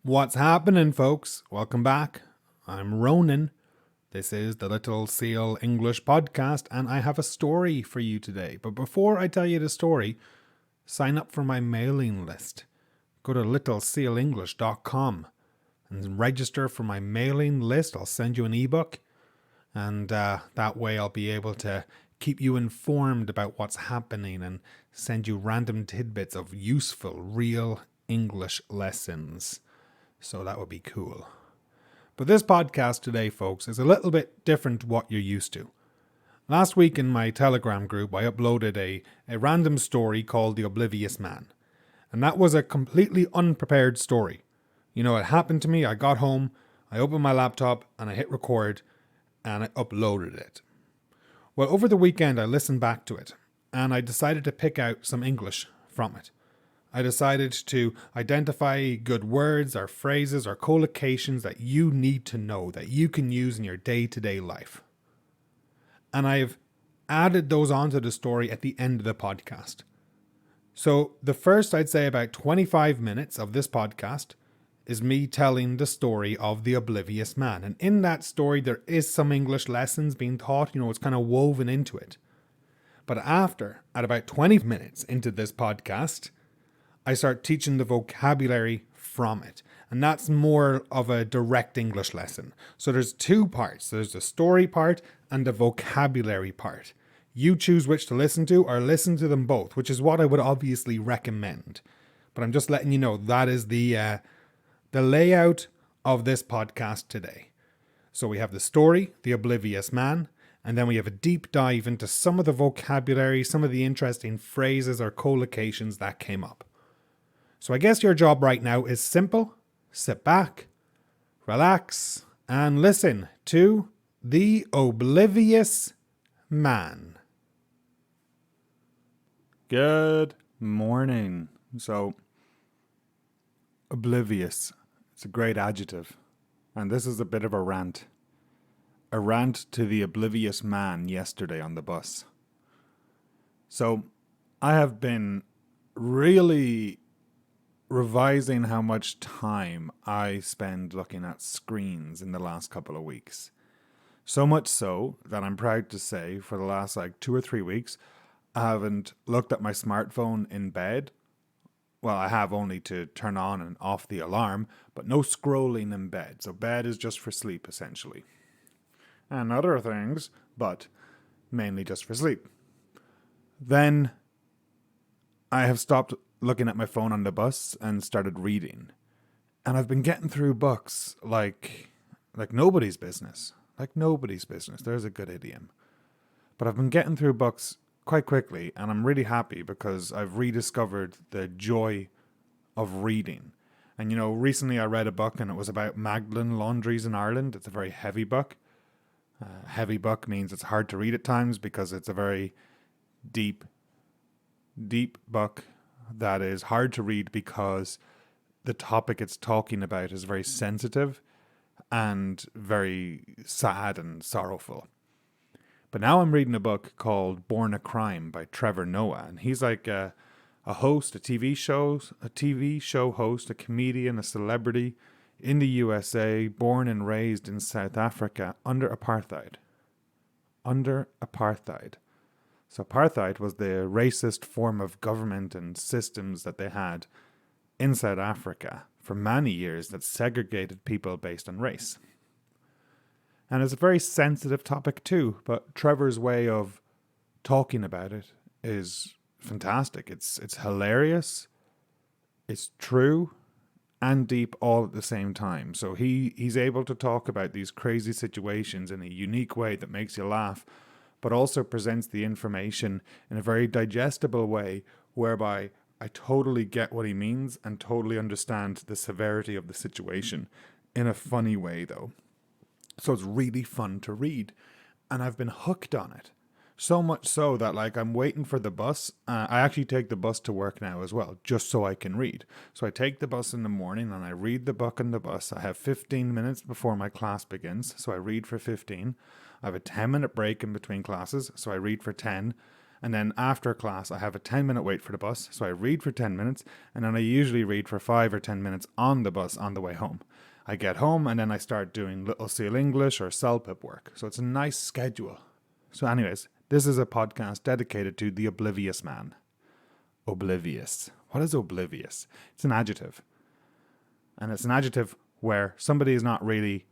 What's happening, folks? Welcome back. I'm Ronan. This is the Little Seal English podcast, and I have a story for you today. But before I tell you the story, sign up for my mailing list. Go to littlesealenglish.com and register for my mailing list. I'll send you an ebook, and that way I'll be able to keep you informed about what's happening and send you random tidbits of useful, real English lessons. So that would be cool. But this podcast today, folks, is a little bit different to what you're used to. Last week in my Telegram group, I uploaded a random story called The Oblivious Man. And that was a completely unprepared story. You know, it happened to me. I got home, I opened my laptop, and I hit record, and I uploaded it. Well, over the weekend, I listened back to it, and I decided to pick out some English from it. I decided to identify good words or phrases or collocations that you need to know, that you can use in your day-to-day life. And I've added those onto the story at the end of the podcast. So the first, I'd say, about 25 minutes of this podcast is me telling the story of the Oblivious Man. And in that story, there is some English lessons being taught. You know, it's kind of woven into it. But after, at about 20 minutes into this podcast, I start teaching the vocabulary from it. And that's more of a direct English lesson. So there's two parts. There's the story part and the vocabulary part. You choose which to listen to or listen to them both, which is what I would obviously recommend. But I'm just letting you know that is the layout of this podcast today. So we have the story, The Oblivious Man, and then we have a deep dive into some of the vocabulary, some of the interesting phrases or collocations that came up. So I guess your job right now is simple. Sit back, relax, and listen to The Oblivious Man. Good morning. So, oblivious. It's a great adjective. And this is a bit of a rant. A rant to the oblivious man yesterday on the bus. So, I have been really revising how much time I spend looking at screens in the last couple of weeks. So much so that I'm proud to say for the last 2 or 3 weeks, I haven't looked at my smartphone in bed. Well, I have only to turn on and off the alarm, but no scrolling in bed. So bed is just for sleep, essentially. And other things, but mainly just for sleep. Then I have stopped looking at my phone on the bus and started reading. And I've been getting through books like nobody's business. Like nobody's business. There's a good idiom. But I've been getting through books quite quickly, and I'm really happy because I've rediscovered the joy of reading. And you know, recently I read a book and it was about Magdalen laundries in Ireland. It's a very heavy book. Heavy book means it's hard to read at times because it's a very deep book that is hard to read because the topic it's talking about is very sensitive and very sad and sorrowful. But now I'm reading a book called Born a Crime by Trevor Noah, and he's like a host, a TV show host, a comedian, a celebrity in the USA, born and raised in South Africa under apartheid. So apartheid was the racist form of government and systems that they had in South Africa for many years that segregated people based on race. And it's a very sensitive topic too, but Trevor's way of talking about it is fantastic. It's hilarious, it's true, and deep all at the same time. So he's able to talk about these crazy situations in a unique way that makes you laugh, but also presents the information in a very digestible way whereby I totally get what he means and totally understand the severity of the situation in a funny way though. So it's really fun to read, and I've been hooked on it. So much so that I'm waiting for the bus. I actually take the bus to work now as well, just so I can read. So I take the bus in the morning and I read the book on the bus. I have 15 minutes before my class begins, so I read for 15. I have a 10-minute break in between classes, so I read for 10. And then after class, I have a 10-minute wait for the bus. So I read for 10 minutes, and then I usually read for 5 or 10 minutes on the bus on the way home. I get home, and then I start doing Little Seal English or CELPIP work. So it's a nice schedule. So anyways, this is a podcast dedicated to the Oblivious Man. Oblivious. What is oblivious? It's an adjective. And it's an adjective where somebody is not really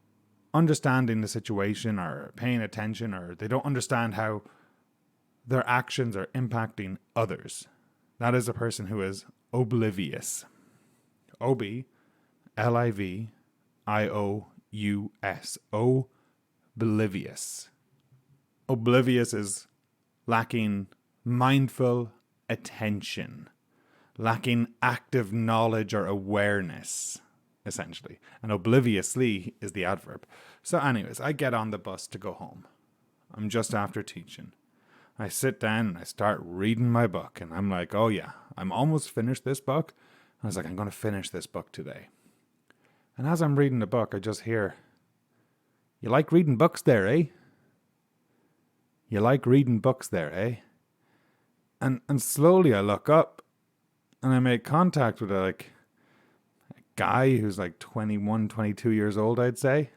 understanding the situation or paying attention, or they don't understand how their actions are impacting others. That is a person who is oblivious. O-B-L-I-V-I-O-U-S. Oblivious. Oblivious is lacking mindful attention, lacking active knowledge or awareness, essentially. And obliviously is the adverb. So anyways, I get on the bus to go home. I'm just after teaching. I sit down and I start reading my book, and I'm like, oh yeah, I'm almost finished this book. I was like, I'm going to finish this book today. And as I'm reading the book, I just hear, you like reading books there, eh? You like reading books there, eh? And slowly I look up and I make contact with a guy who's like 21, 22 years old, I'd say.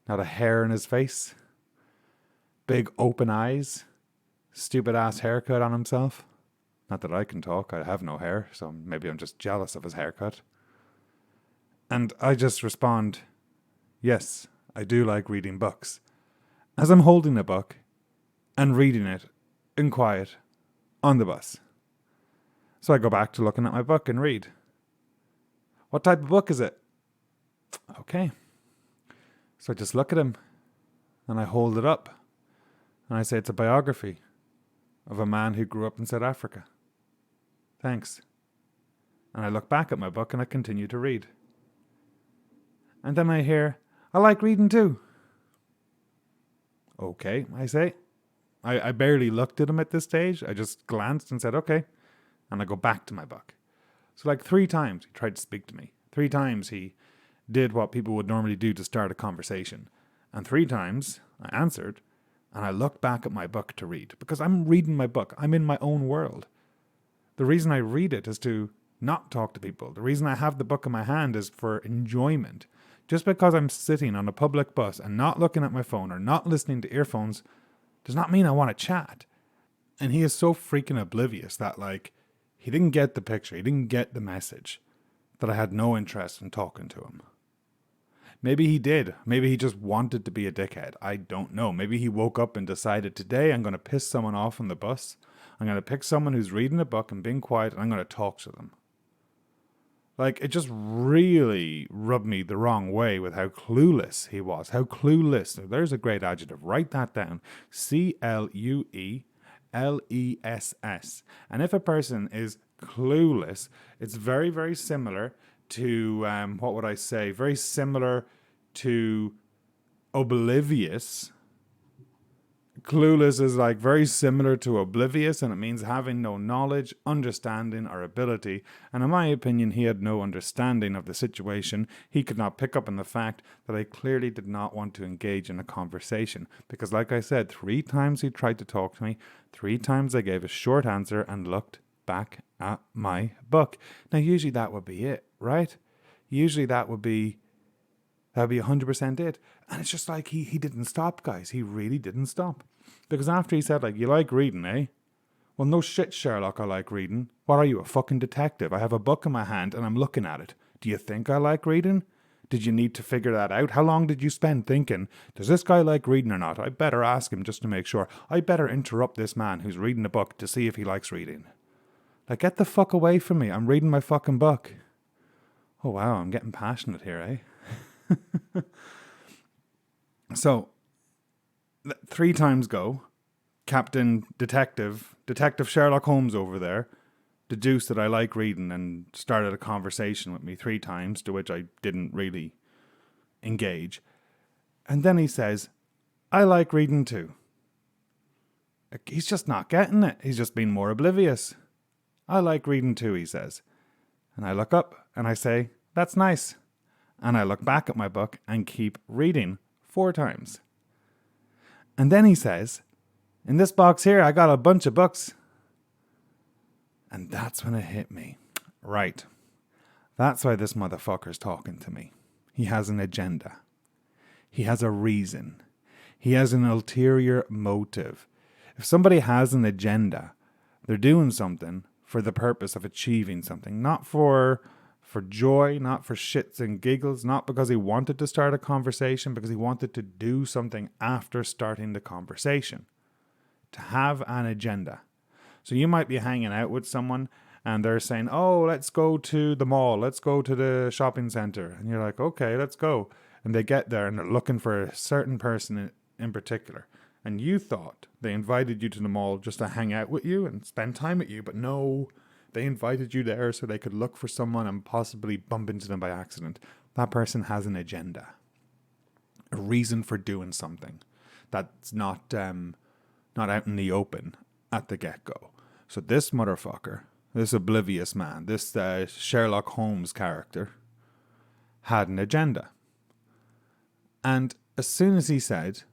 Not a hair in his face. Big open eyes. Stupid ass haircut on himself. Not that I can talk, I have no hair, so maybe I'm just jealous of his haircut. And I just respond, yes, I do like reading books. As I'm holding a book and reading it in quiet on the bus. So I go back to looking at my book and read. What type of book is it? Okay. So I just look at him and I hold it up and I say it's a biography of a man who grew up in South Africa. Thanks. And I look back at my book and I continue to read. And then I hear, I like reading too. Okay, I say. I barely looked at him at this stage. I just glanced and said, okay. And I go back to my book. So 3 times he tried to speak to me. 3 times he did what people would normally do to start a conversation. And 3 times I answered. And I looked back at my book to read, because I'm reading my book. I'm in my own world. The reason I read it is to not talk to people. The reason I have the book in my hand is for enjoyment. Just because I'm sitting on a public bus and not looking at my phone or not listening to earphones does not mean I want to chat. And he is so freaking oblivious that he didn't get the picture. He didn't get the message that I had no interest in talking to him. Maybe he did. Maybe he just wanted to be a dickhead. I don't know. Maybe he woke up and decided, today I'm going to piss someone off on the bus. I'm going to pick someone who's reading a book and being quiet, and I'm going to talk to them. It just really rubbed me the wrong way with how clueless he was. How clueless. There's a great adjective. Write that down. C-L-U-E-L-E-S-S. And if a person is clueless, it's very, very similar to, what would I say? Very similar to oblivious. Clueless is very similar to oblivious, and it means having no knowledge, understanding, or ability. And in my opinion, he had no understanding of the situation. He could not pick up on the fact that I clearly did not want to engage in a conversation. Because like I said, 3 times he tried to talk to me. 3 times I gave a short answer and looked back at my book. Now, usually that would be it, right? Usually that would be 100% it. And it's just he didn't stop, guys. He really didn't stop. Because after he said, you like reading, eh? Well, no shit, Sherlock, I like reading. What are you, a fucking detective? I have a book in my hand and I'm looking at it. Do you think I like reading? Did you need to figure that out? How long did you spend thinking, does this guy like reading or not? I better ask him just to make sure. I better interrupt this man who's reading a book to see if he likes reading. Get the fuck away from me. I'm reading my fucking book. Oh, wow, I'm getting passionate here, eh? So, 3 times go, Captain Detective Sherlock Holmes over there, deduced that I like reading and started a conversation with me 3 times, to which I didn't really engage. And then he says, I like reading too. He's just not getting it. He's just being more oblivious. I like reading too, he says. And I look up and I say, that's nice. And I look back at my book and keep reading 4 times. And then he says, in this box here, I got a bunch of books. And that's when it hit me. Right. That's why this motherfucker's talking to me. He has an agenda. He has a reason. He has an ulterior motive. If somebody has an agenda, they're doing something for the purpose of achieving something, not for joy, not for shits and giggles, not because he wanted to start a conversation, because he wanted to do something after starting the conversation. To have an agenda. So you might be hanging out with someone and they're saying, oh, let's go to the mall, let's go to the shopping center. And you're like, okay, let's go. And they get there and they're looking for a certain person in particular. And you thought they invited you to the mall just to hang out with you and spend time with you. But no, they invited you there so they could look for someone and possibly bump into them by accident. That person has an agenda. A reason for doing something that's not out in the open at the get-go. So this motherfucker, this oblivious man, this Sherlock Holmes character, had an agenda. And as soon as he said,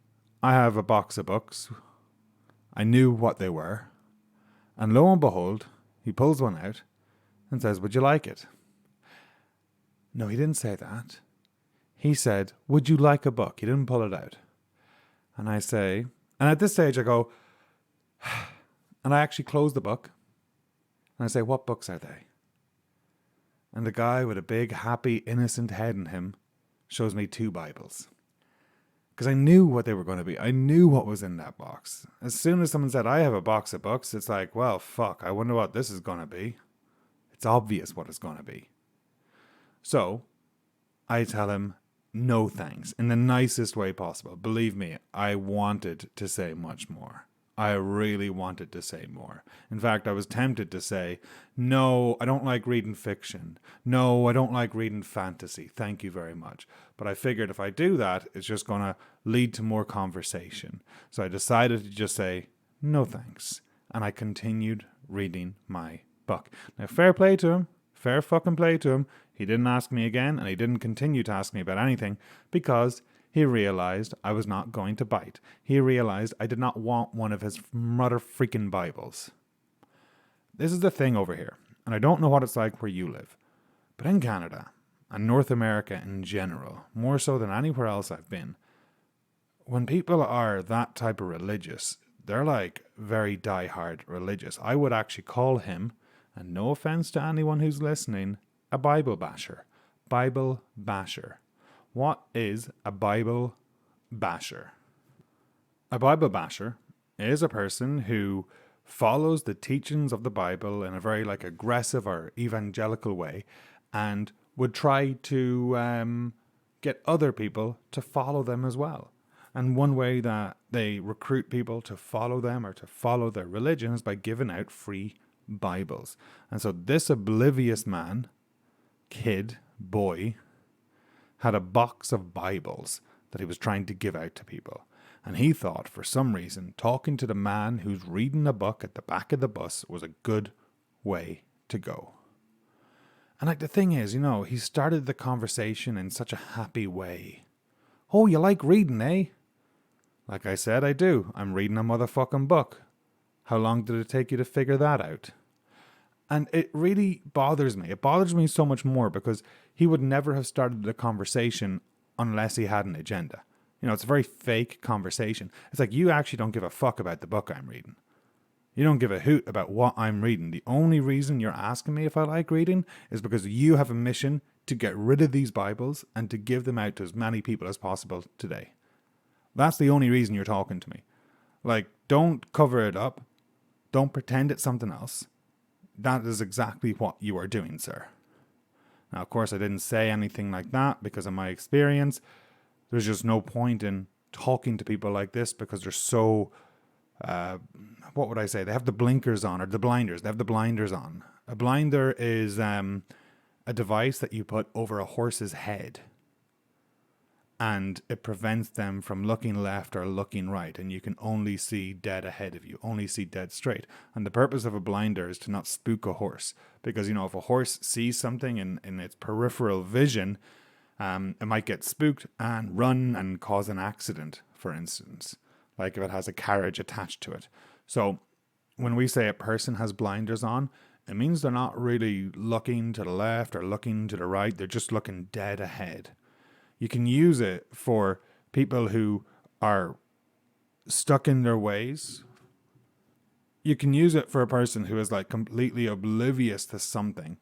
I have a box of books, I knew what they were. And lo and behold, he pulls one out and says, would you like it? No, he didn't say that. He said, would you like a book? He didn't pull it out. And I say, and at this stage I go, and I actually close the book. And I say, what books are they? And the guy with a big, happy, innocent head in him shows me 2 Bibles. Because I knew what they were going to be. I knew what was in that box. As soon as someone said, I have a box of books, it's like, well, fuck, I wonder what this is going to be. It's obvious what it's going to be. So I tell him, no thanks, in the nicest way possible. Believe me, I wanted to say much more. I really wanted to say more. In fact, I was tempted to say, no, I don't like reading fiction. No, I don't like reading fantasy. Thank you very much. But I figured if I do that, it's just going to lead to more conversation. So I decided to just say, no thanks. And I continued reading my book. Now, fair play to him. Fair fucking play to him. He didn't ask me again, and he didn't continue to ask me about anything because he realized I was not going to bite. He realized I did not want one of his mother freaking Bibles. This is the thing over here, and I don't know what it's like where you live, but in Canada and North America in general, more so than anywhere else I've been, when people are that type of religious, they're like very die-hard religious. I would actually call him, and no offense to anyone who's listening, a Bible basher. Bible basher. What is a Bible basher? A Bible basher is a person who follows the teachings of the Bible in a very aggressive or evangelical way and would try to get other people to follow them as well. And one way that they recruit people to follow them or to follow their religion is by giving out free Bibles. And so this oblivious man, kid, boy, had a box of Bibles that he was trying to give out to people. And he thought, for some reason, talking to the man who's reading a book at the back of the bus was a good way to go. And the thing is, he started the conversation in such a happy way. Oh, you like reading, eh? Like I said, I do. I'm reading a motherfucking book. How long did it take you to figure that out? And it really bothers me. It bothers me so much more because he would never have started the conversation unless he had an agenda. It's a very fake conversation. It's like you actually don't give a fuck about the book I'm reading. You don't give a hoot about what I'm reading. The only reason you're asking me if I like reading is because you have a mission to get rid of these Bibles and to give them out to as many people as possible today. That's the only reason you're talking to me. Don't cover it up. Don't pretend it's something else. That is exactly what you are doing, sir. Now, of course, I didn't say anything like that because of my experience. There's just no point in talking to people like this because they're so, what would I say? They have the blinkers on, or the blinders. They have the blinders on. A blinder is a device that you put over a horse's head. And it prevents them from looking left or looking right. And you can only see dead ahead of you, only see dead straight. And the purpose of a blinder is to not spook a horse. Because, if a horse sees something in its peripheral vision, it might get spooked and run and cause an accident, for instance. Like if it has a carriage attached to it. So when we say a person has blinders on, it means they're not really looking to the left or looking to the right. They're just looking dead ahead. You can use it for people who are stuck in their ways. You can use it for a person who is like completely oblivious to something,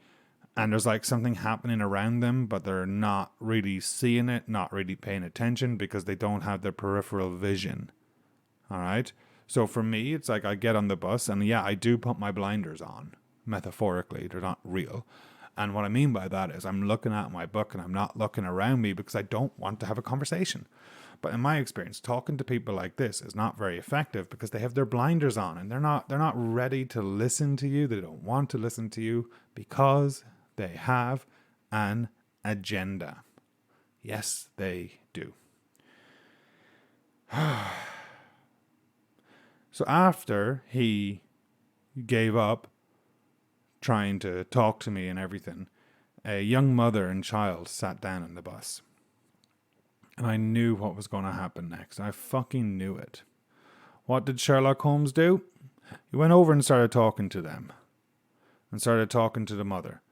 and there's like something happening around them, but they're not really seeing it, not really paying attention because they don't have their peripheral vision. All right. So for me, it's like I get on the bus and yeah, I do put my blinders on, metaphorically. They're not real. And what I mean by that is I'm looking at my book and I'm not looking around me because I don't want to have a conversation. But in my experience, talking to people like this is not very effective because they have their blinders on and they're not ready to listen to you. They don't want to listen to you because they have an agenda. Yes, they do. So after he gave up trying to talk to me and everything, a young mother and child sat down in the bus. And I knew what was going to happen next. I fucking knew it. What did Sherlock Holmes do? He went over and started talking to them. And started talking to the mother.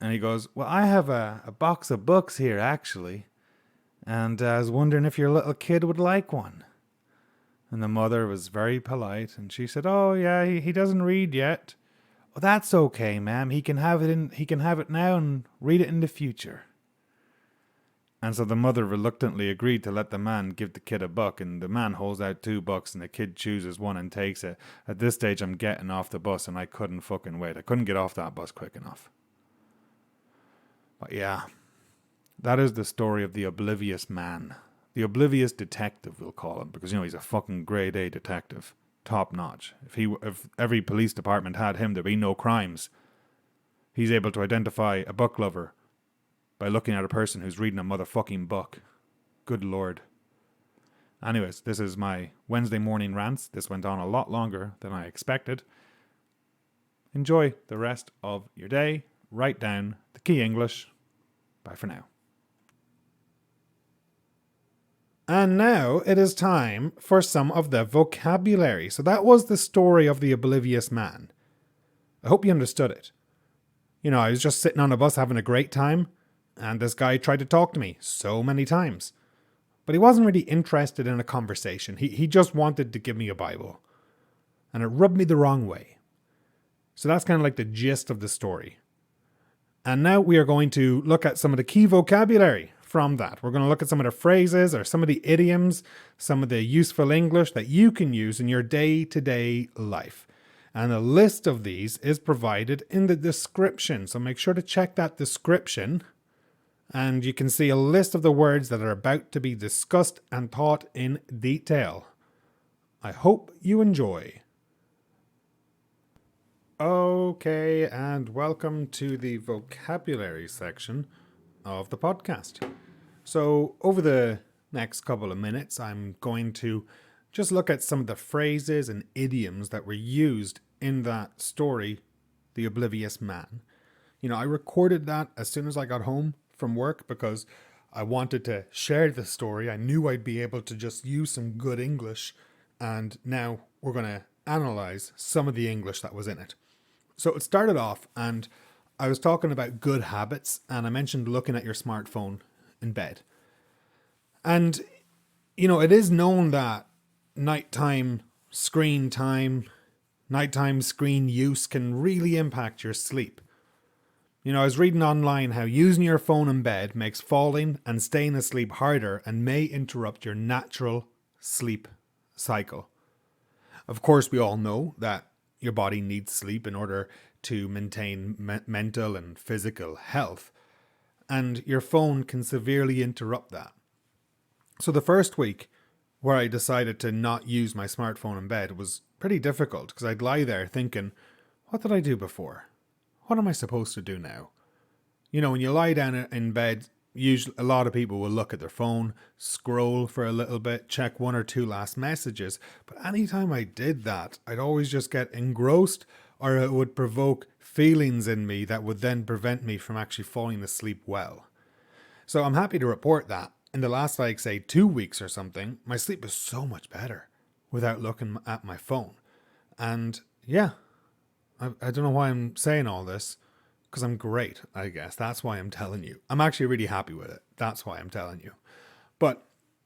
And he goes, well, I have a box of books here, actually. And I was wondering if your little kid would like one. And the mother was very polite. And she said, oh, yeah, he doesn't read yet. Well, that's okay, ma'am. He can have it now and read it in the future. And so the mother reluctantly agreed to let the man give the kid a book, and the man holds out 2 books, and the kid chooses one and takes it. At this stage, I'm getting off the bus, and I couldn't fucking wait. I couldn't get off that bus quick enough. But yeah, that is the story of the Oblivious Man. The Oblivious Detective, we'll call him, because, he's a fucking grade A detective. Top notch. If every police department had him, there'd be no crimes. He's able to identify a book lover by looking at a person who's reading a motherfucking book. Good Lord. Anyways, this is my Wednesday morning rants. This went on a lot longer than I expected. Enjoy the rest of your day. Write down the key English. Bye for now. And now it is time for some of the vocabulary. So that was the story of the Oblivious Man. I hope you understood it. I was just sitting on a bus having a great time, and this guy tried to talk to me so many times. But he wasn't really interested in a conversation. He just wanted to give me a Bible. And it rubbed me the wrong way. So that's kind of like the gist of the story. And now we are going to look at some of the key vocabulary from that. We're going to look at some of the phrases or some of the idioms, some of the useful English that you can use in your day-to-day life. And a list of these is provided in the description. So make sure to check that description. And you can see a list of the words that are about to be discussed and taught in detail. I hope you enjoy. Okay, and welcome to the vocabulary section of the podcast. So over the next couple of minutes, I'm going to just look at some of the phrases and idioms that were used in that story, The Oblivious Man. I recorded that as soon as I got home from work because I wanted to share the story. I knew I'd be able to just use some good English, and now we're going to analyze some of the English that was in it. So it started off, and I was talking about good habits, and I mentioned looking at your smartphone in bed. And, it is known that nighttime screen use can really impact your sleep. I was reading online how using your phone in bed makes falling and staying asleep harder and may interrupt your natural sleep cycle. Of course, we all know that your body needs sleep in order to maintain mental and physical health, and your phone can severely interrupt that. So the first week where I decided to not use my smartphone in bed was pretty difficult because I'd lie there thinking, what did I do before? What am I supposed to do now? When you lie down in bed, usually a lot of people will look at their phone, scroll for a little bit, check 1 or 2 last messages. But anytime I did that, I'd always just get engrossed, or it would provoke feelings in me that would then prevent me from actually falling asleep well. So I'm happy to report that in the last, 2 weeks or something, my sleep is so much better without looking at my phone. And yeah, I don't know why I'm saying all this, because I'm great, I guess. That's why I'm telling you. I'm actually really happy with it. That's why I'm telling you. But,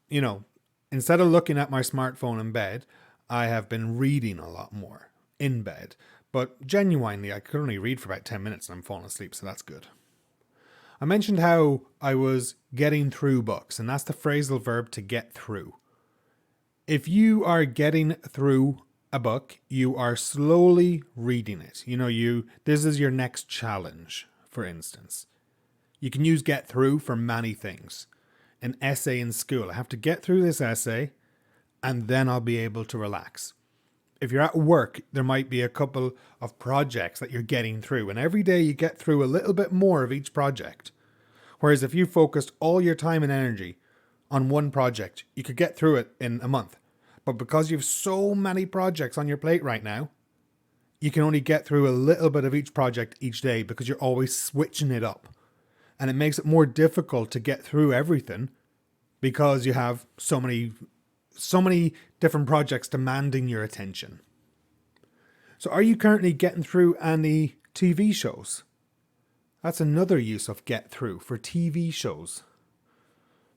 you know, instead of looking at my smartphone in bed, I have been reading a lot more in bed. But genuinely, I could only read for about 10 minutes and I'm falling asleep, so that's good. I mentioned how I was getting through books, and that's the phrasal verb to get through. If you are getting through a book, you are slowly reading it. This is your next challenge, for instance. You can use get through for many things. An essay in school. I have to get through this essay and then I'll be able to relax. If you're at work, there might be a couple of projects that you're getting through, and every day you get through a little bit more of each project. Whereas if you focused all your time and energy on one project, you could get through it in a month. But because you have so many projects on your plate right now, you can only get through a little bit of each project each day because you're always switching it up. And it makes it more difficult to get through everything because you have so many different projects demanding your attention. So are you currently getting through any TV shows? That's another use of get through for TV shows.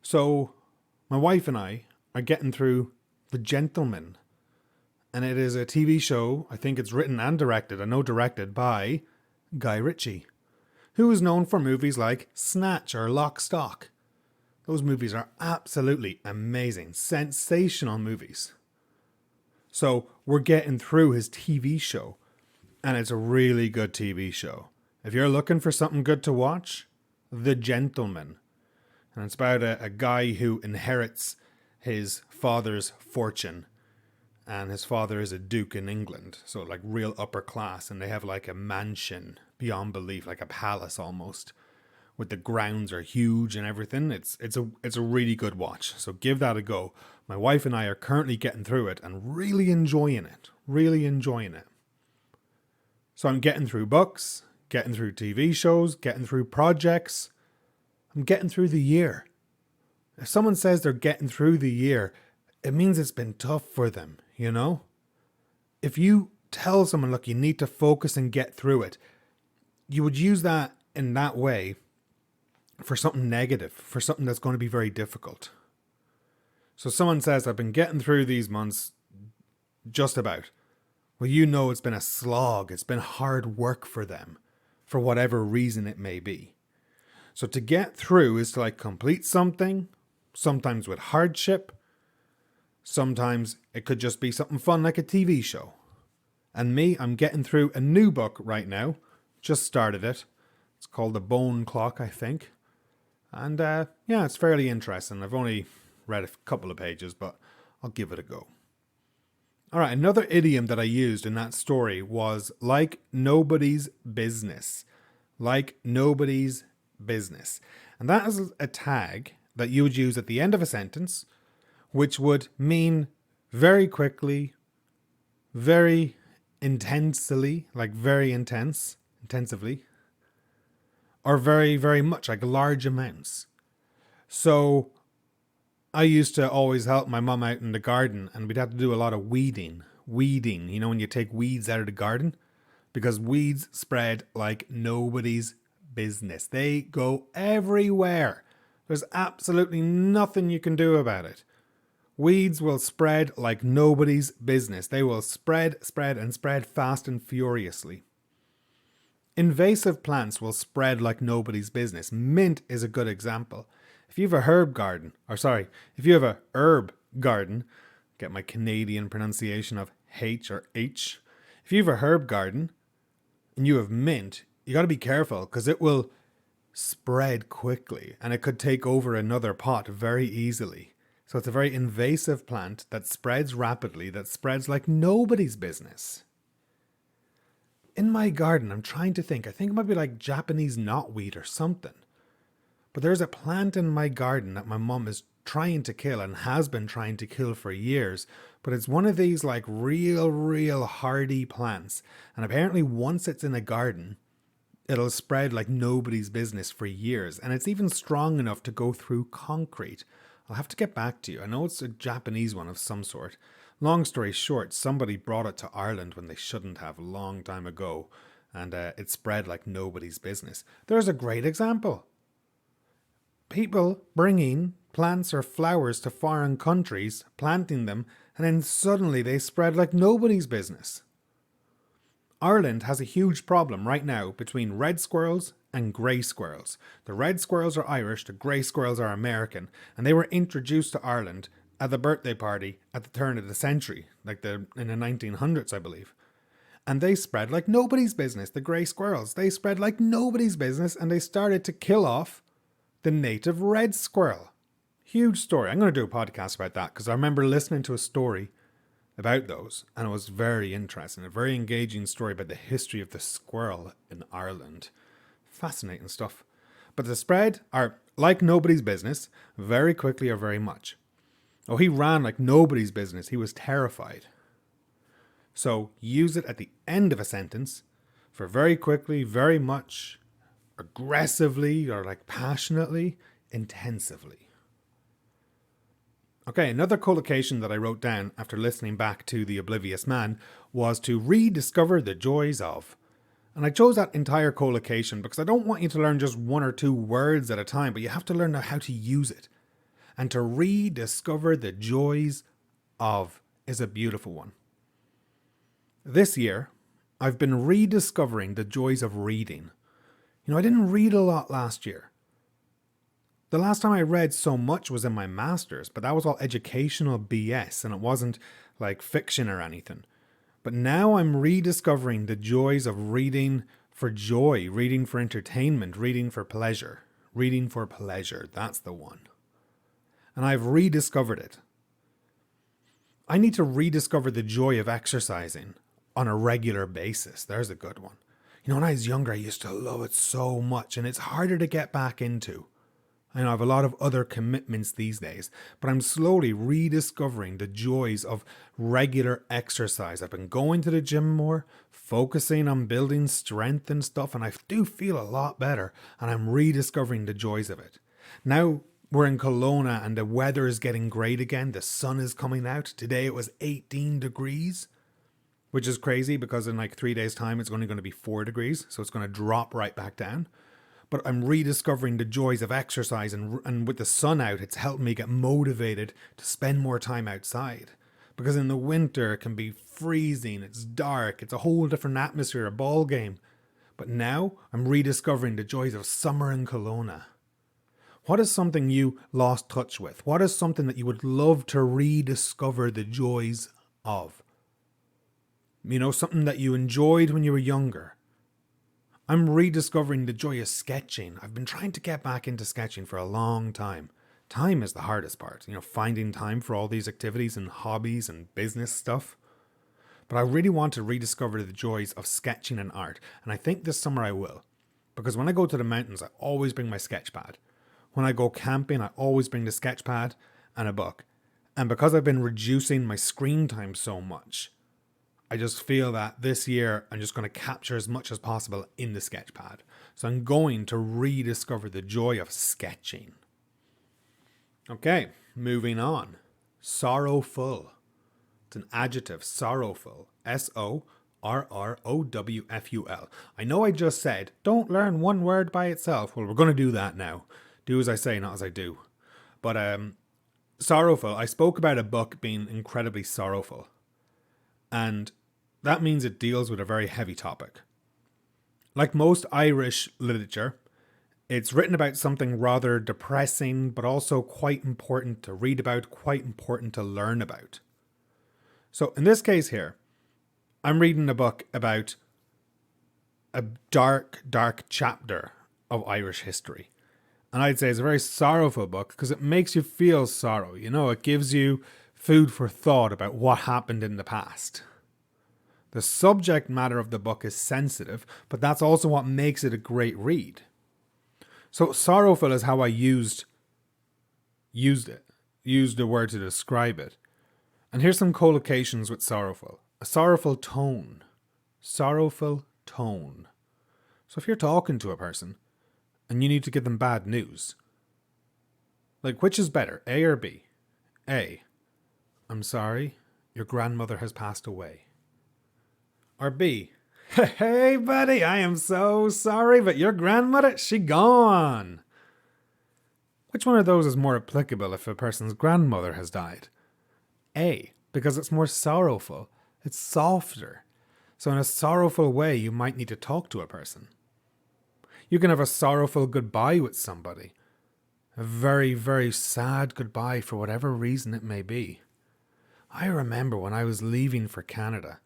So my wife and I are getting through The Gentleman. And it is a TV show, I think it's written and directed, I know directed by Guy Ritchie, who is known for movies like Snatch or Lock, Stock. Those movies are absolutely amazing, sensational movies. So we're getting through his TV show, and it's a really good TV show. If you're looking for something good to watch, The Gentleman. And it's about a guy who inherits his father's fortune. And his father is a duke in England, so like real upper class, and they have like a mansion beyond belief, like a palace almost, with the grounds are huge and everything. It's a really good watch, so give that a go. My wife and I are currently getting through it and really enjoying it. So I'm getting through books, getting through TV shows, getting through projects. I'm getting through the year. If someone says they're getting through the year, it means it's been tough for them, you know? If you tell someone, look, you need to focus and get through it, you would use that in that way for something negative, for something that's going to be very difficult. So someone says, I've been getting through these months just about. Well, you know it's been a slog. It's been hard work for them, for whatever reason it may be. So to get through is to like complete something, sometimes with hardship. Sometimes it could just be something fun like a TV show. And me, I'm getting through a new book right now. Just started it. It's called The Bone Clock, I think. And yeah, it's fairly interesting. I've only read a couple of pages, but I'll give it a go. Alright, another idiom that I used in that story was like nobody's business. Like nobody's business. And that is a tag that you would use at the end of a sentence, which would mean very quickly, very intensely, like very intensively, or very, very much, like large amounts. So I used to always help my mum out in the garden, and we'd have to do a lot of weeding, you know, when you take weeds out of the garden, because weeds spread like nobody's business. They go everywhere. There's absolutely nothing you can do about it. Weeds will spread like nobody's business. They will spread and spread fast and furiously. Invasive plants will spread like nobody's business. Mint is a good example. If you have a herb garden, get my Canadian pronunciation of H or H. If you have a herb garden and you have mint, you got to be careful because it will spread quickly and it could take over another pot very easily. So it's a very invasive plant that spreads rapidly, that spreads like nobody's business. In my garden, I'm trying to think. I think it might be like Japanese knotweed or something. But there's a plant in my garden that my mum is trying to kill and has been trying to kill for years. But it's one of these like real hardy plants. And apparently once it's in a garden, it'll spread like nobody's business for years. And it's even strong enough to go through concrete. I'll have to get back to you. I know it's a Japanese one of some sort. Long story short, somebody brought it to Ireland when they shouldn't have a long time ago, and it spread like nobody's business. There's a great example. People bringing plants or flowers to foreign countries, planting them, and then suddenly they spread like nobody's business. Ireland has a huge problem right now between red squirrels and grey squirrels. The red squirrels are Irish, the grey squirrels are American, and they were introduced to Ireland at the birthday party at the turn of the century, in the 1900s, I believe. And they spread like nobody's business, the grey squirrels. They spread like nobody's business, and they started to kill off the native red squirrel. Huge story. I'm going to do a podcast about that because I remember listening to a story about those, and it was very interesting, a very engaging story about the history of the squirrel in Ireland. Fascinating stuff. But the spread are like nobody's business, very quickly or very much. Oh, he ran like nobody's business. He was terrified. So use it at the end of a sentence for very quickly, very much, aggressively, or like passionately, intensively. Okay, another collocation that I wrote down after listening back to The Oblivious Man was to rediscover the joys of. And I chose that entire collocation because I don't want you to learn just one or two words at a time, but you have to learn how to use it. And to rediscover the joys of is a beautiful one. This year, I've been rediscovering the joys of reading. I didn't read a lot last year. The last time I read so much was in my master's, but that was all educational BS and it wasn't like fiction or anything. But now I'm rediscovering the joys of reading for joy, reading for entertainment, reading for pleasure. Reading for pleasure, that's the one. And I've rediscovered it. I need to rediscover the joy of exercising on a regular basis. There's a good one. When I was younger, I used to love it so much, and it's harder to get back into. I have a lot of other commitments these days, but I'm slowly rediscovering the joys of regular exercise. I've been going to the gym more, focusing on building strength and stuff, and I do feel a lot better, and I'm rediscovering the joys of it. Now we're in Kelowna and the weather is getting great again. The sun is coming out. Today it was 18 degrees, which is crazy because in like 3 days' time it's only going to be 4 degrees, so it's going to drop right back down. But I'm rediscovering the joys of exercise, and with the sun out, it's helped me get motivated to spend more time outside. Because in the winter, it can be freezing, it's dark, it's a whole different atmosphere, a ball game. But now, I'm rediscovering the joys of summer in Kelowna. What is something you lost touch with? What is something that you would love to rediscover the joys of? Something that you enjoyed when you were younger. I'm rediscovering the joy of sketching. I've been trying to get back into sketching for a long time. Time is the hardest part, finding time for all these activities and hobbies and business stuff. But I really want to rediscover the joys of sketching and art. And I think this summer I will. Because when I go to the mountains, I always bring my sketch pad. When I go camping, I always bring the sketch pad and a book. And because I've been reducing my screen time so much, I just feel that this year I'm just going to capture as much as possible in the sketchpad. So I'm going to rediscover the joy of sketching. Okay, moving on. Sorrowful. It's an adjective, sorrowful. SORROWFUL. I know I just said, don't learn one word by itself. Well, we're going to do that now. Do as I say, not as I do. But sorrowful, I spoke about a book being incredibly sorrowful. And that means it deals with a very heavy topic. Like most Irish literature, it's written about something rather depressing, but also quite important to read about, quite important to learn about. So in this case here, I'm reading a book about a dark, dark chapter of Irish history. And I'd say it's a very sorrowful book because it makes you feel sorrow. It gives you food for thought about what happened in the past. The subject matter of the book is sensitive, but that's also what makes it a great read. So sorrowful is how I used the word to describe it. And here's some collocations with sorrowful. A sorrowful tone. Sorrowful tone. So if you're talking to a person and you need to give them bad news, like which is better, A or B? A, I'm sorry, your grandmother has passed away. Or B, hey buddy, I am so sorry, but your grandmother, she gone. Which one of those is more applicable if a person's grandmother has died? A, because it's more sorrowful. It's softer. So in a sorrowful way, you might need to talk to a person. You can have a sorrowful goodbye with somebody. A very, very sad goodbye for whatever reason it may be. I remember when I was leaving for Canada,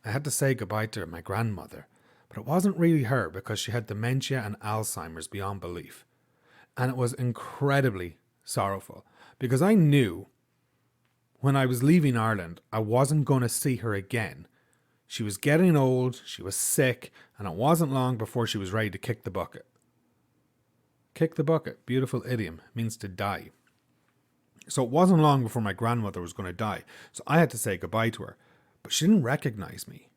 I had to say goodbye to my grandmother, but it wasn't really her because she had dementia and Alzheimer's beyond belief. And it was incredibly sorrowful because I knew when I was leaving Ireland, I wasn't going to see her again. She was getting old, she was sick, and it wasn't long before she was ready to kick the bucket. Kick the bucket, beautiful idiom, means to die. So it wasn't long before my grandmother was going to die. So I had to say goodbye to her. But she didn't recognize me.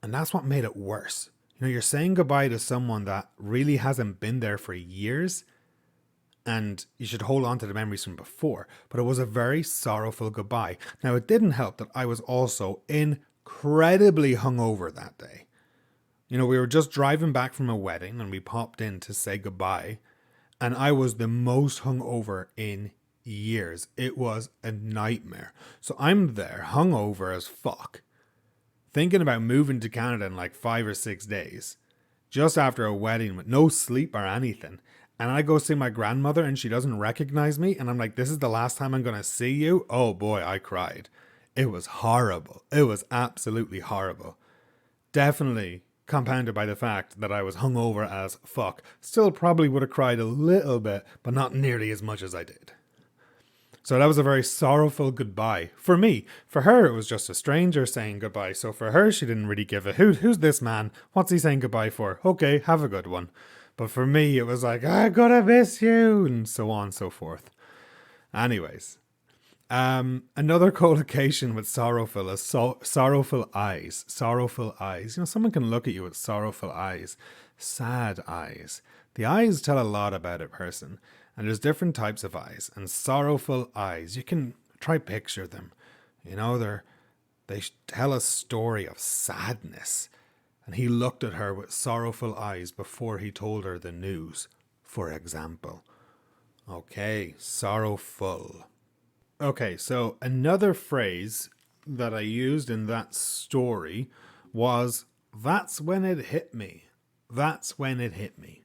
And that's what made it worse. You know, you're saying goodbye to someone that really hasn't been there for years. And you should hold on to the memories from before. But it was a very sorrowful goodbye. Now, it didn't help that I was also incredibly hungover that day. You know, we were just driving back from a wedding and we popped in to say goodbye. And I was the most hungover in years. It was a nightmare. So I'm there, hungover as fuck, thinking about moving to Canada in like 5 or 6 days, just after a wedding with no sleep or anything. And I go see my grandmother and she doesn't recognize me. And I'm like, this is the last time I'm going to see you. Oh boy, I cried. It was horrible. It was absolutely horrible. Definitely compounded by the fact that I was hungover as fuck. Still probably would have cried a little bit, but not nearly as much as I did. So that was a very sorrowful goodbye for me. For her, it was just a stranger saying goodbye. So for her, she didn't really give a hoot. Who's this man? What's he saying goodbye for? Okay, have a good one. But for me, it was like, I'm gonna miss you, and so on and so forth. Anyways, another collocation with sorrowful is sorrowful eyes. Sorrowful eyes. You know, someone can look at you with sorrowful eyes. Sad eyes. The eyes tell a lot about a person. And there's different types of eyes. And sorrowful eyes, you can try picture them. You know, they tell a story of sadness. And he looked at her with sorrowful eyes before he told her the news, for example. Okay, sorrowful. Okay, so another phrase that I used in that story was, that's when it hit me. That's when it hit me.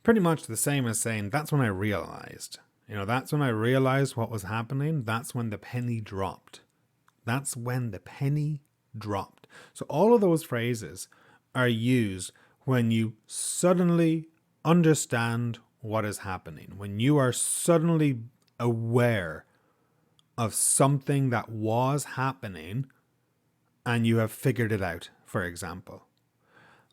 Pretty much the same as saying, that's when I realized. You know, that's when I realized what was happening. That's when the penny dropped. That's when the penny dropped. So all of those phrases are used when you suddenly understand what is happening. When you are suddenly aware of something that was happening and you have figured it out, for example.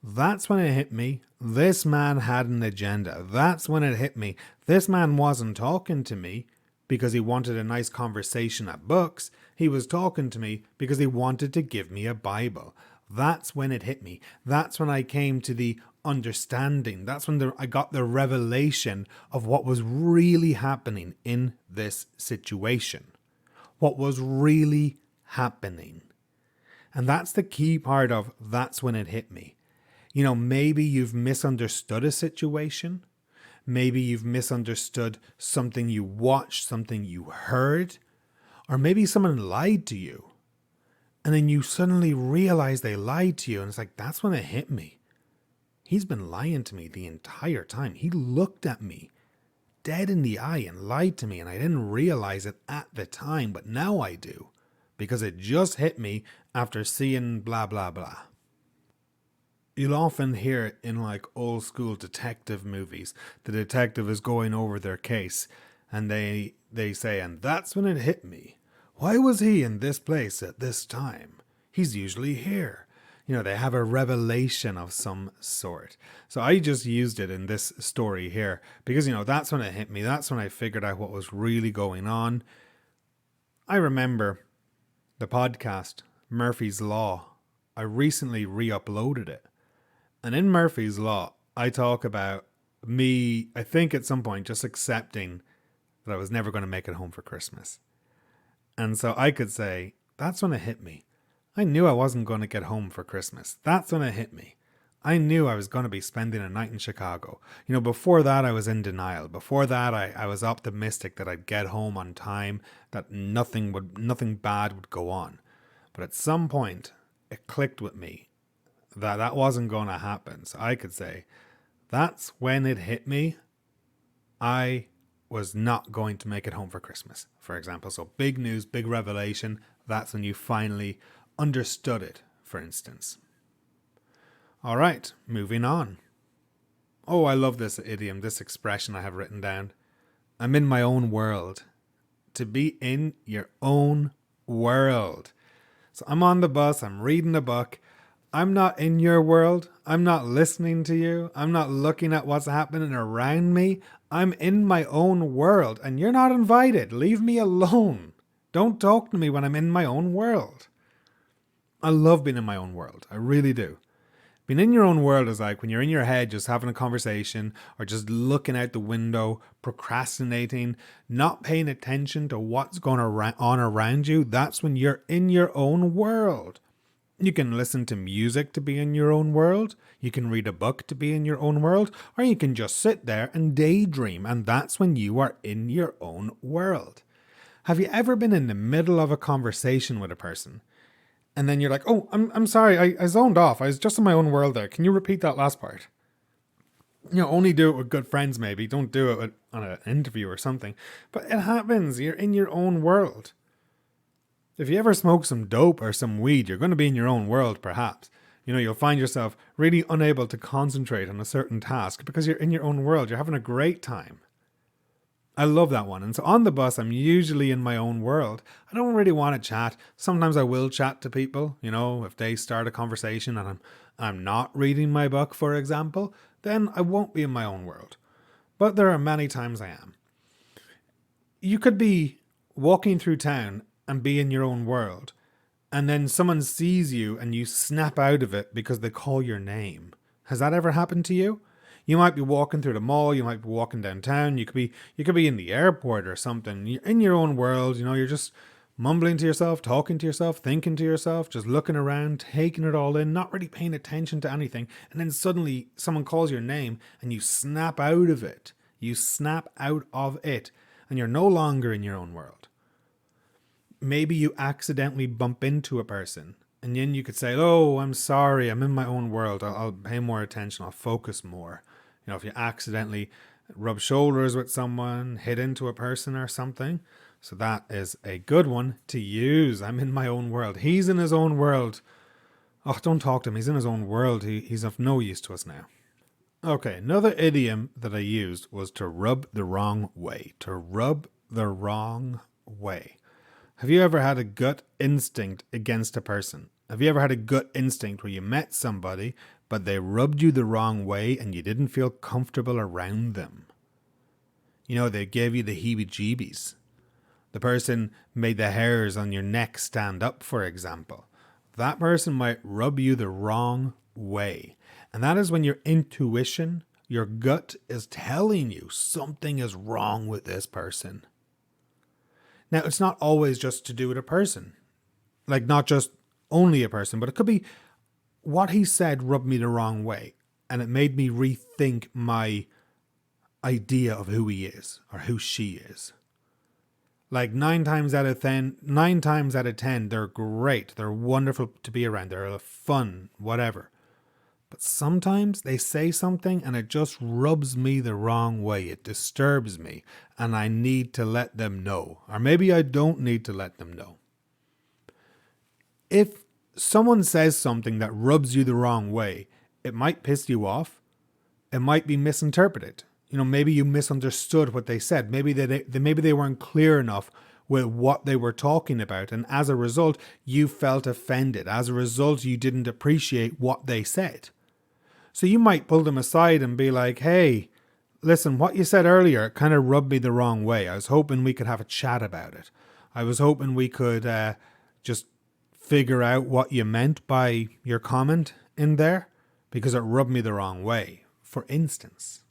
That's when it hit me. This man had an agenda. That's when it hit me. This man wasn't talking to me because he wanted a nice conversation at books. He was talking to me because he wanted to give me a Bible. That's when it hit me. That's when I came to the understanding. That's when I got the revelation of what was really happening in this situation. What was really happening. And that's the key part of that's when it hit me. You know, maybe you've misunderstood a situation. Maybe you've misunderstood something you watched, something you heard. Or maybe someone lied to you. And then you suddenly realize they lied to you. And it's like, that's when it hit me. He's been lying to me the entire time. He looked at me dead in the eye and lied to me. And I didn't realize it at the time. But now I do. Because it just hit me after seeing blah, blah, blah. You'll often hear it in like old school detective movies. The detective is going over their case and they say, and that's when it hit me. Why was he in this place at this time? He's usually here. You know, they have a revelation of some sort. So I just used it in this story here because, you know, that's when it hit me. That's when I figured out what was really going on. I remember the podcast, Murphy's Law. I recently re-uploaded it. And in Murphy's Law, I talk about me, I think at some point, just accepting that I was never going to make it home for Christmas. And so I could say, That's when it hit me. I knew I wasn't going to get home for Christmas. That's when it hit me. I knew I was going to be spending a night in Chicago. Before that, I was in denial. Before that, I was optimistic that I'd get home on time, that nothing bad would go on. But at some point, it clicked with me that wasn't going to happen. So I could say, that's when it hit me. I was not going to make it home for Christmas, for example. So big news, big revelation. That's when you finally understood it, for instance. All right, moving on. Oh, I love this idiom, this expression I have written down. I'm in my own world. To be in your own world. So I'm on the bus, I'm reading a book. I'm not in your world. I'm not listening to you. I'm not looking at what's happening around me. I'm in my own world, and you're not invited. Leave me alone. Don't talk to me when I'm in my own world. I love being in my own world. I really do. Being in your own world is like when you're in your head just having a conversation or just looking out the window, procrastinating, not paying attention to what's going on around you. That's when you're in your own world. You can listen to music to be in your own world. You can read a book to be in your own world. Or you can just sit there and daydream. And that's when you are in your own world. Have you ever been in the middle of a conversation with a person? And then you're like, oh, I'm sorry, I zoned off. I was just in my own world there. Can you repeat that last part? Only do it with good friends maybe. Don't do it on an interview or something. But it happens. You're in your own world. If you ever smoke some dope or some weed, you're going to be in your own world perhaps. You'll find yourself really unable to concentrate on a certain task because you're in your own world. You're having a great time. I love that one. And so on the bus, I'm usually in my own world. I don't really want to chat. Sometimes I will chat to people, if they start a conversation and I'm not reading my book, for example, then I won't be in my own world. But there are many times I am. You could be walking through town and be in your own world, and then someone sees you and you snap out of it because they call your name. Has that ever happened to you? You might be walking through the mall, you might be walking downtown, you could be in the airport or something. You're in your own world, you're just mumbling to yourself, talking to yourself, thinking to yourself, just looking around, taking it all in, not really paying attention to anything. And then suddenly someone calls your name and you snap out of it. You snap out of it and you're no longer in your own world. Maybe you accidentally bump into a person and then you could say, oh, I'm sorry, I'm in my own world. I'll pay more attention. I'll focus more. If you accidentally rub shoulders with someone, hit into a person or something. So that is a good one to use. I'm in my own world. He's in his own world. Oh, don't talk to him. He's in his own world. He's of no use to us now. Okay, another idiom that I used was to rub the wrong way. To rub the wrong way. Have you ever had a gut instinct against a person? Have you ever had a gut instinct where you met somebody, but they rubbed you the wrong way and you didn't feel comfortable around them? They gave you the heebie-jeebies. The person made the hairs on your neck stand up, for example. That person might rub you the wrong way. And that is when your intuition, your gut is telling you something is wrong with this person. Now, it's not always just to do with a person. Like, not just only a person, but it could be what he said rubbed me the wrong way. And it made me rethink my idea of who he is or who she is. Like 9 times out of 10, they're great. They're wonderful to be around. They're fun, whatever. But sometimes they say something and it just rubs me the wrong way. It disturbs me and I need to let them know. Or maybe I don't need to let them know. If someone says something that rubs you the wrong way, it might piss you off. It might be misinterpreted. Maybe you misunderstood what they said. Maybe they weren't clear enough with what they were talking about. And as a result, you felt offended. As a result, you didn't appreciate what they said. So you might pull them aside and be like, hey, listen, what you said earlier kind of rubbed me the wrong way. I was hoping we could have a chat about it. I was hoping we could just figure out what you meant by your comment in there because it rubbed me the wrong way, for instance.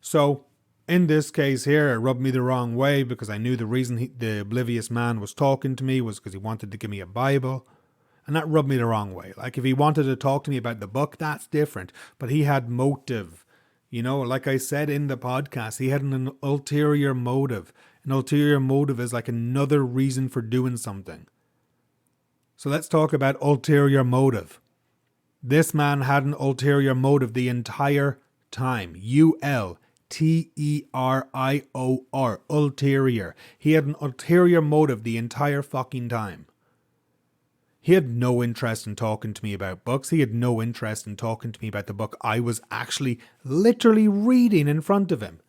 So In this case here, it rubbed me the wrong way because I knew the reason the Oblivious Man was talking to me was because he wanted to give me a Bible. And that rubbed me the wrong way. Like, if he wanted to talk to me about the book, that's different. But he had motive. You know, like I said in the podcast, he had an ulterior motive. An ulterior motive is like another reason for doing something. So let's talk about ulterior motive. This man had an ulterior motive the entire time. ULTERIOR. Ulterior. He had an ulterior motive the entire fucking time. He had no interest in talking to me about books. He had no interest in talking to me about the book I was actually literally reading in front of him.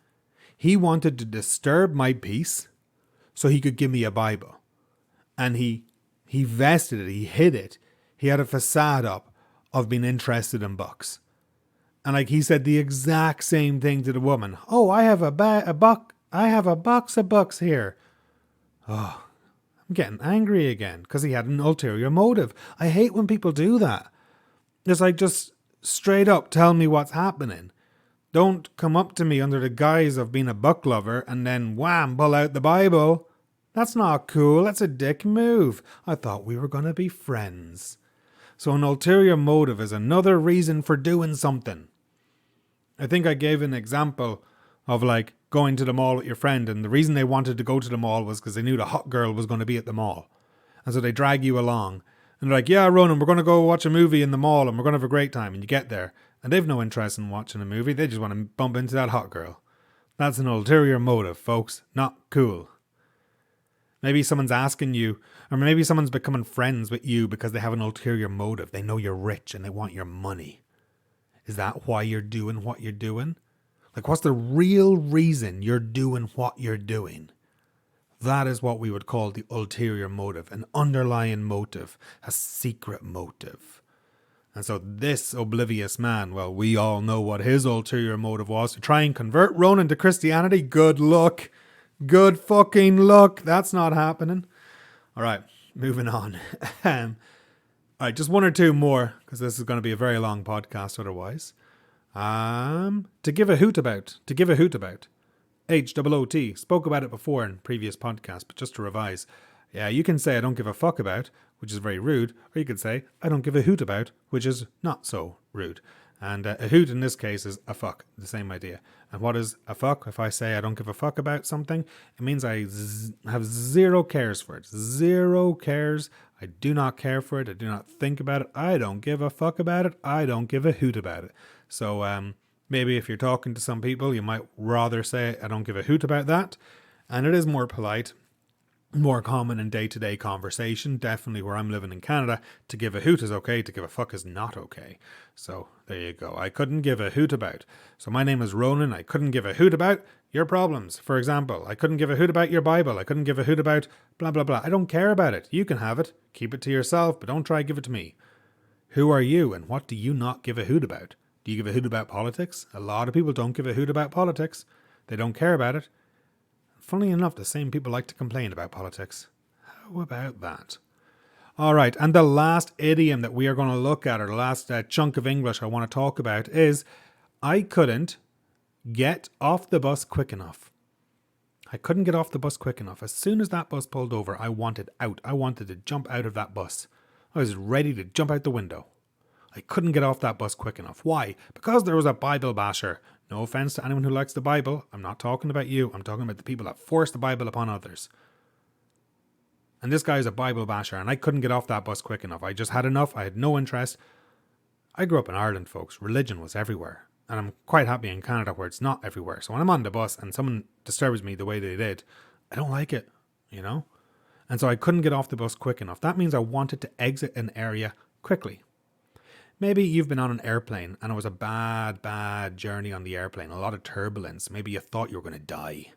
He wanted to disturb my peace so he could give me a Bible. And he vested it. He hid it. He had a facade up of being interested in books. And like he said the exact same thing to the woman. Oh, I have a box of books here. Oh, I'm getting angry again because he had an ulterior motive. I hate when people do that. It's like, just straight up tell me what's happening. Don't come up to me under the guise of being a book lover and then wham, pull out the Bible. That's not cool. That's a dick move. I thought we were going to be friends. So an ulterior motive is another reason for doing something. I think I gave an example of like going to the mall with your friend, and the reason they wanted to go to the mall was because they knew the hot girl was going to be at the mall. And so they drag you along. And they're like, yeah, Ronan, we're going to go watch a movie in the mall and we're going to have a great time. And you get there and they've no interest in watching a movie. They just want to bump into that hot girl. That's an ulterior motive, folks. Not cool. Maybe someone's asking you, or maybe someone's becoming friends with you because they have an ulterior motive. They know you're rich and they want your money. Is that why you're doing what you're doing? Like, what's the real reason you're doing what you're doing? That is what we would call the ulterior motive, an underlying motive, a secret motive. And so this oblivious man, well, we all know what his ulterior motive was, to try and convert Ronan to Christianity. Good luck. Good fucking luck. That's not happening. All right, moving on. All right, just one or two more, because this is going to be a very long podcast otherwise. To give a hoot about. HOOT. Spoke about it before in previous podcasts, but just to revise. Yeah, you can say I don't give a fuck about, which is very rude, or you could say I don't give a hoot about, which is not so rude. And a hoot in this case is a fuck, the same idea. And what is a fuck? If I say I don't give a fuck about something, it means I have zero cares for it. Zero cares. I do not care for it. I do not think about it. I don't give a fuck about it. I don't give a hoot about it. So maybe if you're talking to some people, you might rather say I don't give a hoot about that. And it is more polite, more common in day-to-day conversation. Definitely where I'm living in Canada, to give a hoot is okay, to give a fuck is not okay. So there you go. I couldn't give a hoot about. So my name is Ronan. I couldn't give a hoot about your problems. For example, I couldn't give a hoot about your Bible. I couldn't give a hoot about blah, blah, blah. I don't care about it. You can have it. Keep it to yourself, but don't try to give it to me. Who are you and what do you not give a hoot about? Do you give a hoot about politics? A lot of people don't give a hoot about politics. They don't care about it. Funnily enough, the same people like to complain about politics. How about that? All right, and the last idiom that we are going to look at, or the last chunk of English I want to talk about, is I couldn't get off the bus quick enough. I couldn't get off the bus quick enough. As soon as that bus pulled over, I wanted out. I wanted to jump out of that bus. I was ready to jump out the window. I couldn't get off that bus quick enough. Why? Because there was a Bible basher. No offense to anyone who likes the Bible. I'm not talking about you. I'm talking about the people that force the Bible upon others. And this guy is a Bible basher, and I couldn't get off that bus quick enough. I just had enough. I had no interest. I grew up in Ireland, folks. Religion was everywhere. And I'm quite happy in Canada where it's not everywhere. So when I'm on the bus and someone disturbs me the way they did, I don't like it, you know? And so I couldn't get off the bus quick enough. That means I wanted to exit an area quickly. Maybe you've been on an airplane and it was a bad journey on the airplane. A lot of turbulence. Maybe you thought you were going to die.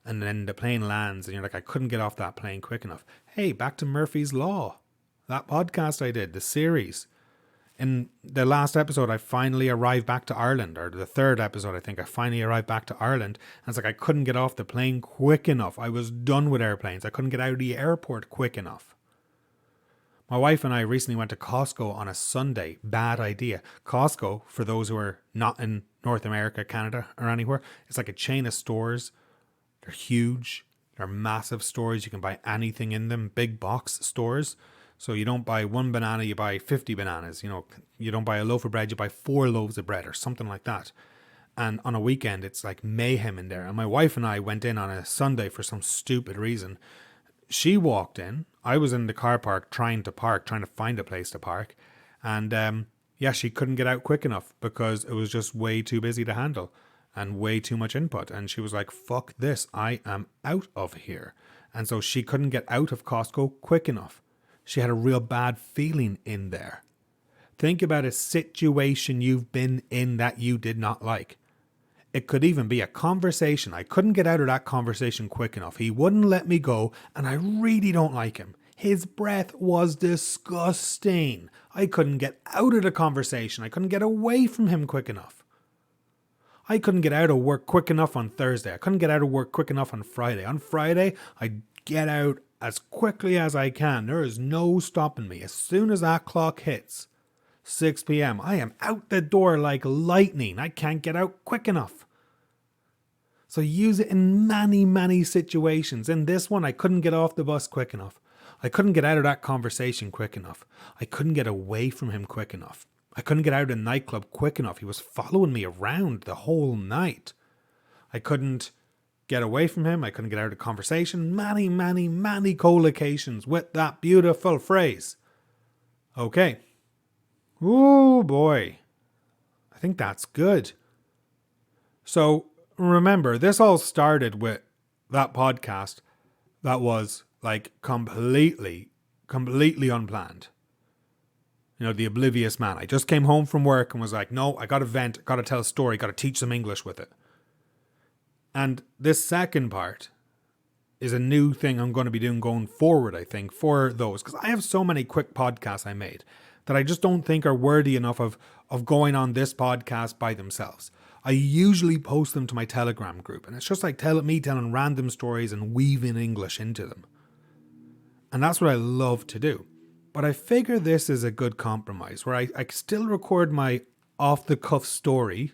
And then the plane lands and you're like, I couldn't get off that plane quick enough. Hey, back to Murphy's Law. That podcast I did, the series. In the last episode, I finally arrived back to Ireland. Or the third episode, I think, I finally arrived back to Ireland. And it's like I couldn't get off the plane quick enough. I was done with airplanes. I couldn't get out of the airport quick enough. My wife and I recently went to Costco on a Sunday. Bad idea. Costco, for those who are not in North America, Canada, or anywhere. It's like a chain of stores. They're huge. They're massive stores. You can buy anything in them. Big box stores. So you don't buy one banana, you buy 50 bananas. You know, you don't buy a loaf of bread, you buy 4 loaves of bread or something like that. And on a weekend, it's like mayhem in there. And my wife and I went in on a Sunday for some stupid reason. She walked in. I was in the car park trying to find a place to park. And she couldn't get out quick enough because it was just way too busy to handle and way too much input. And she was like, fuck this, I am out of here. And so she couldn't get out of Costco quick enough. She had a real bad feeling in there. Think about a situation you've been in that you did not like. It could even be a conversation. I couldn't get out of that conversation quick enough. He wouldn't let me go, and I really don't like him. His breath was disgusting. I couldn't get out of the conversation. I couldn't get away from him quick enough. I couldn't get out of work quick enough on Thursday. I couldn't get out of work quick enough on Friday. On Friday, I'd get out as quickly as I can. There is no stopping me. As soon as that clock hits 6 p.m., I am out the door like lightning. I can't get out quick enough. So use it in many, many situations. In this one, I couldn't get off the bus quick enough. I couldn't get out of that conversation quick enough. I couldn't get away from him quick enough. I couldn't get out of the nightclub quick enough. He was following me around the whole night. I couldn't get away from him. I couldn't get out of the conversation. Many, many, many collocations with that beautiful phrase. Okay. Oh boy. I think that's good. So remember, this all started with that podcast that was like completely unplanned. You know, the Oblivious Man. I just came home from work and was like, no, I got to vent, got to tell a story, got to teach some English with it. And this second part is a new thing I'm going to be doing going forward, I think, for those. Because I have so many quick podcasts I made that I just don't think are worthy enough of going on this podcast by themselves. I usually post them to my Telegram group. And it's just like me telling random stories and weaving English into them. And that's what I love to do. But I figure this is a good compromise where I still record my off-the-cuff story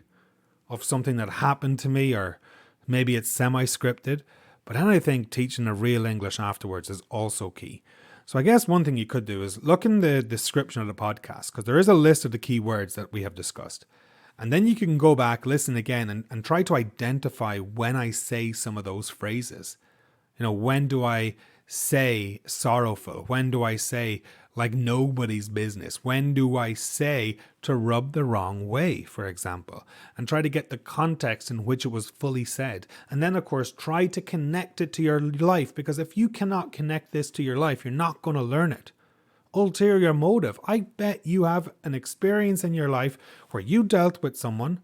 of something that happened to me, or maybe it's semi-scripted. But then I think teaching a real English afterwards is also key. So I guess one thing you could do is look in the description of the podcast, because there is a list of the key words that we have discussed. And then you can go back, listen again, and try to identify when I say some of those phrases. You know, when do I say sorrowful? When do I say like nobody's business? When do I say to rub the wrong way, for example? And try to get the context in which it was fully said. And then, of course, try to connect it to your life, because if you cannot connect this to your life, you're not going to learn it. Ulterior motive. I bet you have an experience in your life where you dealt with someone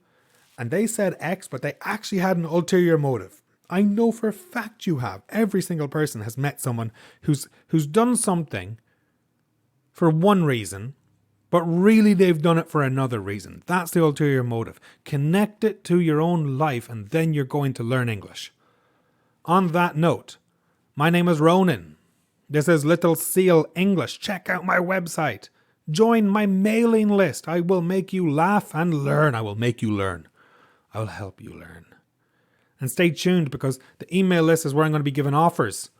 and they said X, but they actually had an ulterior motive. I know for a fact you have. Every single person has met someone who's done something for one reason, but really they've done it for another reason. That's the ulterior motive. Connect it to your own life and then you're going to learn English. On that note, my name is Ronan. This is Little Seal English. Check out my website. Join my mailing list. I will make you laugh and learn. I will make you learn. I will help you learn. And stay tuned, because the email list is where I'm going to be giving offers.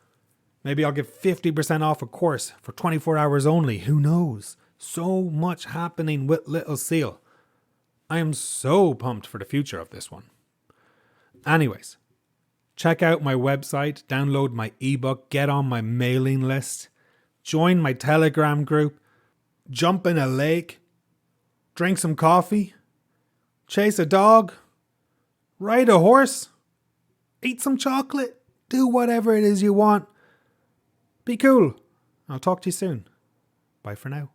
Maybe I'll give 50% off a course for 24 hours only. Who knows? So much happening with Little Seal. I am so pumped for the future of this one. Anyways, check out my website, download my ebook, get on my mailing list, join my Telegram group, jump in a lake, drink some coffee, chase a dog, ride a horse, eat some chocolate, do whatever it is you want. Be cool. I'll talk to you soon. Bye for now.